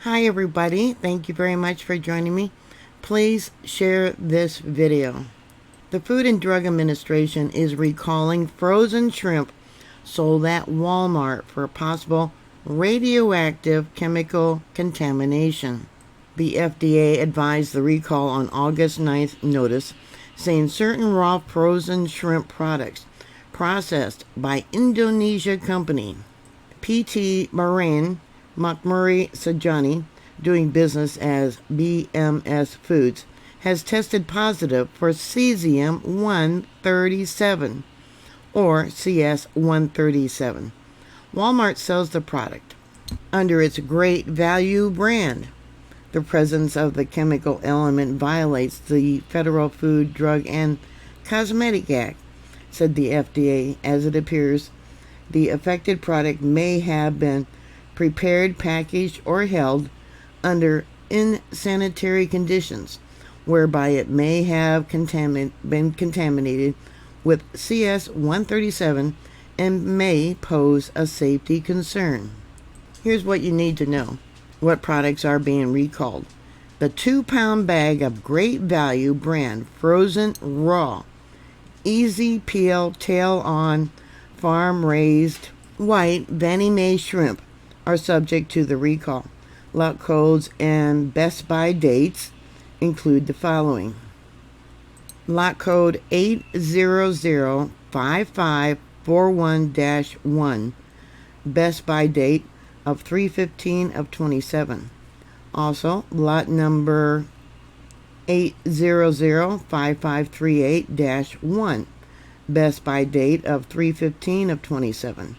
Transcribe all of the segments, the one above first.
Hi everybody, thank you very much for joining me. Please share this video. The Food and Drug Administration is recalling frozen shrimp sold at Walmart for possible radioactive chemical contamination. The FDA advised the recall on August 9th notice, saying certain raw frozen shrimp products processed by Indonesia company PT Marine McMurray Sajani, doing business as BMS Foods, has tested positive for cesium-137 or CS137. Walmart sells the product under its Great Value brand. The presence of the chemical element violates the Federal Food, Drug, and Cosmetic Act, said the FDA. As it appears, the affected product may have been prepared, packaged, or held under insanitary conditions, whereby it may have been contaminated with CS137 and may pose a safety concern. Here's what you need to know. What products are being recalled? The 2-pound bag of Great Value brand frozen raw EasyPeel tail-on farm-raised white Vanny Mae shrimp are subject to the recall. Lot codes and best by dates include the following. Lot code 8005541-1, best by date of 3/15 of 27. Also, lot number 8005538-1, best by date of 3/15 of 27.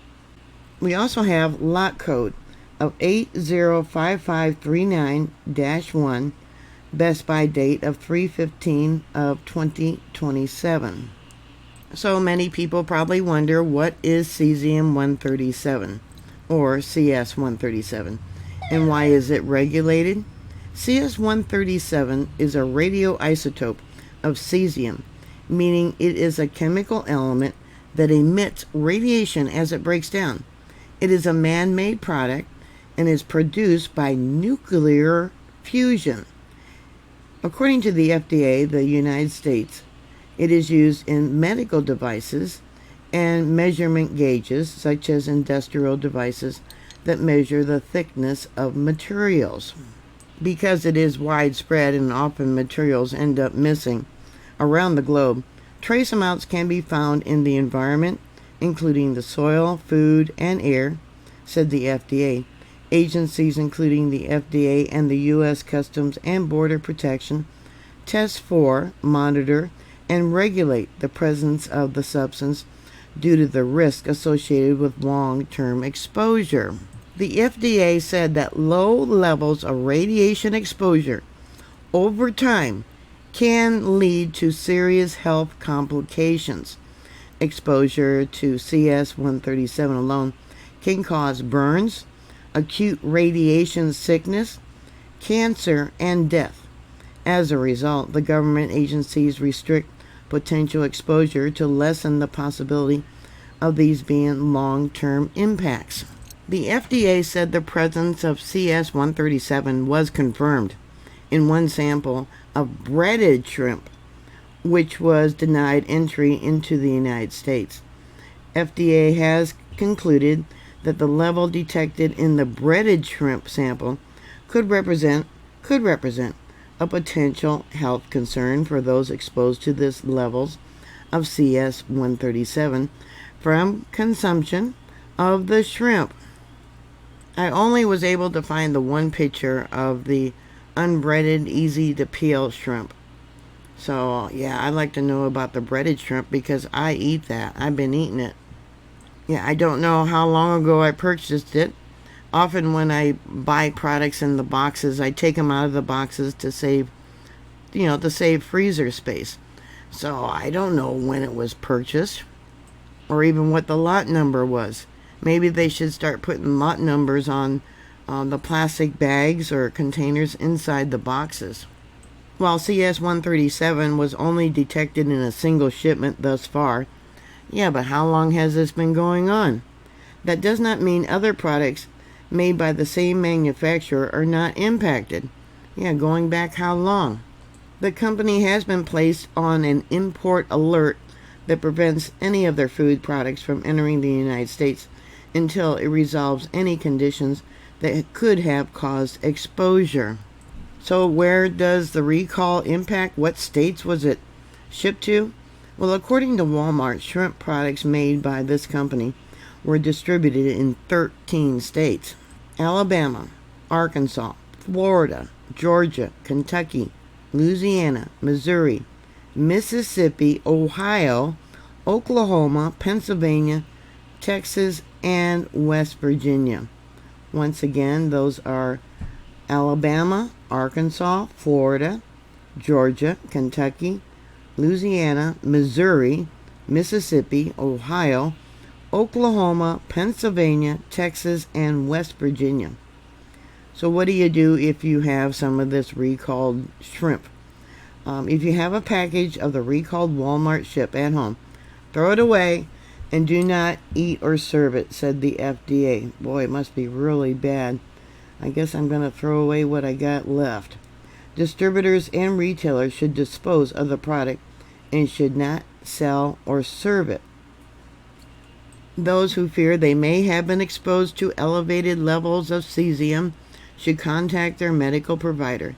We also have lot code of 805539-1, best by date of 3/15 of 2027. So many people probably wonder, what is cesium-137 or CS137 and why is it regulated? CS137 is a radioisotope of cesium, meaning it is a chemical element that emits radiation as it breaks down. It is a man-made product and is produced by nuclear fusion. According to the FDA, the United States, it is used in medical devices and measurement gauges, such as industrial devices that measure the thickness of materials. Because it is widespread and often materials end up missing around the globe, trace amounts can be found in the environment, including the soil, food, and air, said the FDA. Agencies including the FDA and the U.S. Customs and Border Protection test for, monitor, and regulate the presence of the substance due to the risk associated with long-term exposure. The FDA said that low levels of radiation exposure over time can lead to serious health complications. Exposure to CS137 alone can cause burns, acute radiation sickness, cancer, and death. As a result, the government agencies restrict potential exposure to lessen the possibility of these being long-term impacts. The FDA said the presence of CS137 was confirmed in one sample of breaded shrimp, which was denied entry into the United States. FDA has concluded that the level detected in the breaded shrimp sample could represent a potential health concern for those exposed to this levels of CS137 from consumption of the shrimp. I only was able to find the one picture of the unbreaded, easy to peel shrimp. So yeah, I'd like to know about the breaded shrimp because I eat that. I've been eating it. Yeah, I don't know how long ago I purchased it. Often when I buy products in the boxes, I take them out of the boxes to save freezer space. So I don't know when it was purchased or even what the lot number was. Maybe they should start putting lot numbers on the plastic bags or containers inside the boxes. While CS137 was only detected in a single shipment thus far, yeah, but how long has this been going on? That does not mean other products made by the same manufacturer are not impacted. Yeah, going back how long? The company has been placed on an import alert that prevents any of their food products from entering the United States until it resolves any conditions that could have caused exposure. So where does the recall impact? What states was it shipped to? Well, according to Walmart, shrimp products made by this company were distributed in 13 states: Alabama, Arkansas, Florida, Georgia, Kentucky, Louisiana, Missouri, Mississippi, Ohio, Oklahoma, Pennsylvania, Texas, and West Virginia. Once again, those are Alabama, Arkansas, Florida, Georgia, Kentucky, Louisiana, Missouri, Mississippi, Ohio, Oklahoma, Pennsylvania, Texas, and West Virginia. So what do you do if you have some of this recalled shrimp? If you have a package of the recalled Walmart shrimp at home, throw it away and do not eat or serve it, said the FDA. Boy, it must be really bad. I guess I'm going to throw away what I got left. Distributors and retailers should dispose of the product and should not sell or serve it. Those who fear they may have been exposed to elevated levels of cesium should contact their medical provider.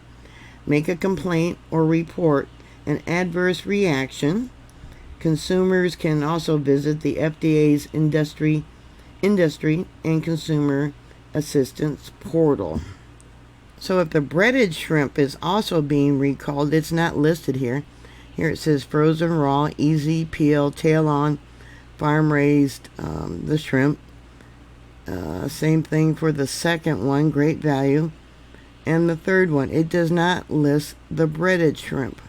Make a complaint or report an adverse reaction. Consumers can also visit the FDA's Industry and Consumer Assistance portal. So if the breaded shrimp is also being recalled, it's not listed here. Here it says frozen raw, EasyPeel, tail on, farm raised, the shrimp. Same thing for the second one, great value. And the third one, it does not list the breaded shrimp.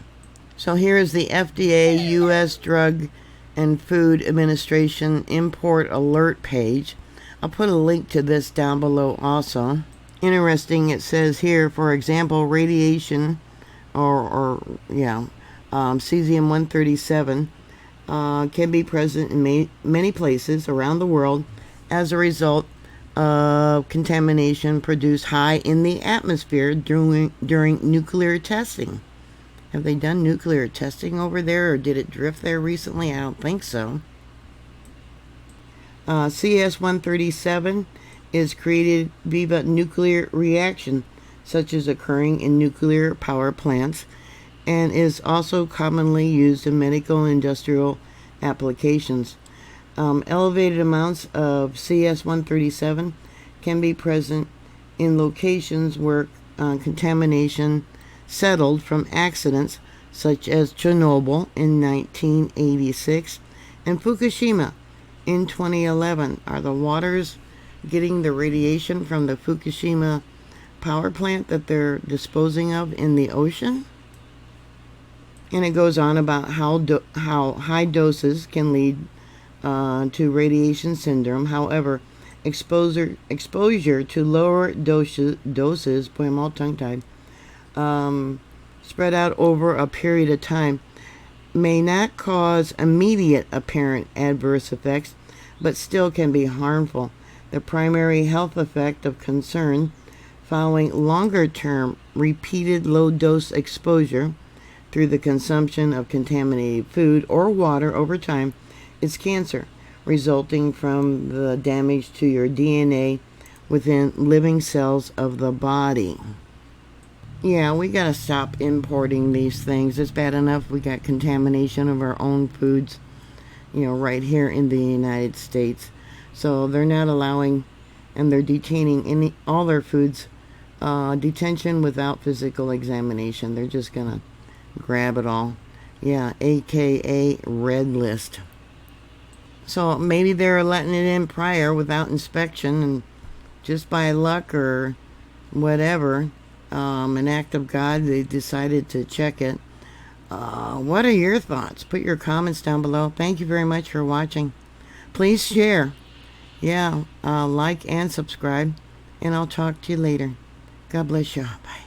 So here is the FDA U.S. Drug and Food Administration Import Alert page. I'll put a link to this down below also. Interesting, it says here, for example, radiation cesium-137 can be present in many places around the world as a result of contamination produced high in the atmosphere during nuclear testing. Have they done nuclear testing over there, or did it drift there recently? I don't think so. CS137 is created via nuclear reaction, such as occurring in nuclear power plants, and is also commonly used in medical and industrial applications. Elevated amounts of CS137 can be present in locations where contamination settled from accidents such as Chernobyl in 1986 and Fukushima in 2011. Are the waters getting the radiation from the Fukushima power plant that they're disposing of in the ocean? And it goes on about how high doses can lead to radiation syndrome. However, exposure to lower doses, boy, I'm all tongue-tied, spread out over a period of time may not cause immediate apparent adverse effects, but still can be harmful. The primary health effect of concern following longer-term repeated low-dose exposure through the consumption of contaminated food or water over time is cancer, resulting from the damage to your DNA within living cells of the body. Yeah, we gotta stop importing these things. It's bad enough we got contamination of our own foods, right here in the United States. So they're not allowing, and they're detaining all their foods, detention without physical examination. They're just gonna grab it all. Yeah, AKA red list. So maybe they're letting it in prior without inspection, and just by luck or whatever, an act of God, they decided to check it. What are your thoughts? Put your comments down below. Thank you very much for watching. Please share. Yeah, like and subscribe, and I'll talk to you later. God bless you. Bye.